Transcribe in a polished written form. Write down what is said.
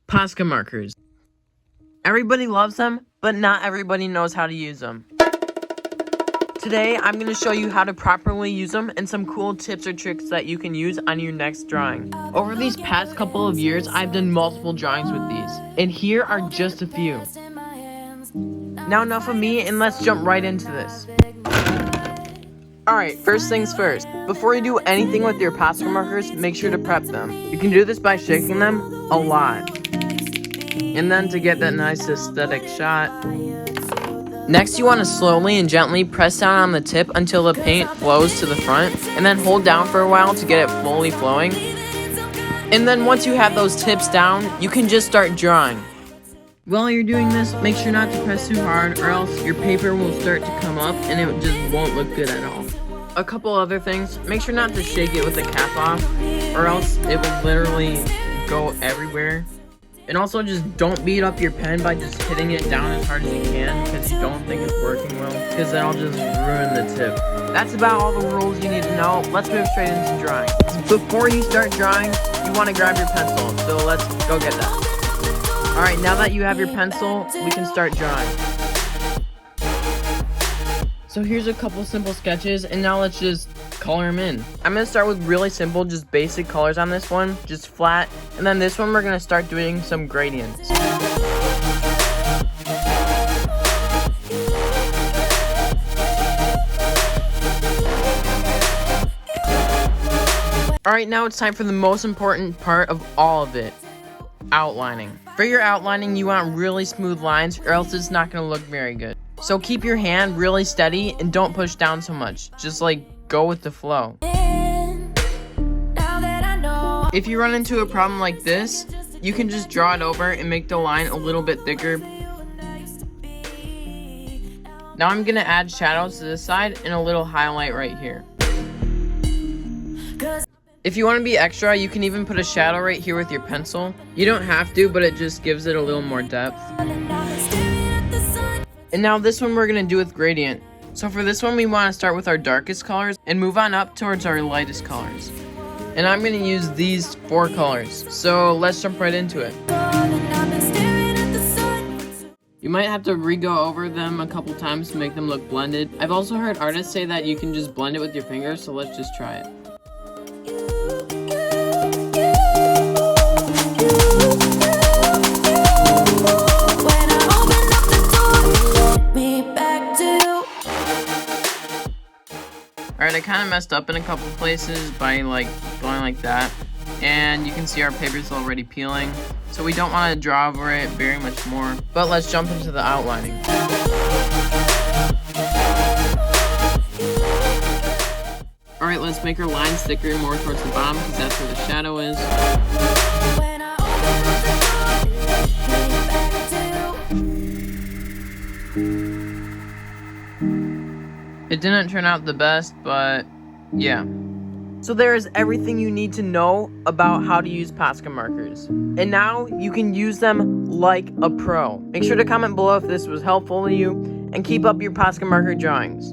Posca markers. Everybody loves them, but not everybody knows how to use them. Today, I'm going to show you how to properly use them and some cool tips or tricks that you can use on your next drawing. Over these past couple of years, I've done multiple drawings with these, and here are just a few. Now enough of me, and let's jump right into this. Alright, first things first. Before you do anything with your Posca markers, make sure to prep them. You can do this by shaking them a lot. And then to get that nice aesthetic shot. Next, you want to slowly and gently press down on the tip until the paint flows to the front, and then hold down for a while to get it fully flowing. And then once you have those tips down, you can just start drawing. While you're doing this, make sure not to press too hard, or else your paper will start to come up and it just won't look good at all. A couple other things, make sure not to shake it with the cap off, or else it will literally go everywhere. And also just don't beat up your pen by just hitting it down as hard as you can because you don't think it's working well, because that'll just ruin the tip. That's about all the rules you need to know. Let's move straight into drawing. Before you start drawing, you want to grab your pencil, so let's go get that. Alright, now that you have your pencil, we can start drawing. So here's a couple simple sketches, and now let's just color them in. I'm going to start with really simple, just basic colors on this one, just flat, and then this one we're going to start doing some gradients. Alright, now it's time for the most important part of all of it. Outlining. For your outlining, you want really smooth lines, or else it's not going to look very good. So keep your hand really steady and don't push down so much. Just go with the flow. If you run into a problem like this, you can just draw it over and make the line a little bit thicker. Now I'm going to add shadows to this side and a little highlight right here. If you want to be extra, you can even put a shadow right here with your pencil. You don't have to, but it just gives it a little more depth. And now this one we're going to do with gradient. So for this one we want to start with our darkest colors and move on up towards our lightest colors. And I'm going to use these 4 colors. So let's jump right into it. You might have to re-go over them a couple times to make them look blended. I've also heard artists say that you can just blend it with your fingers, so let's just try it. Alright, I kind of messed up in a couple places by going like that, and you can see our paper's already peeling, so we don't want to draw over it very much more, but let's jump into the outlining. Alright, let's make our lines thicker more towards the bottom because that's where the shadow is. It didn't turn out the best, but yeah. So there is everything you need to know about how to use Posca markers. And now you can use them like a pro. Make sure to comment below if this was helpful to you, and keep up your Posca marker drawings.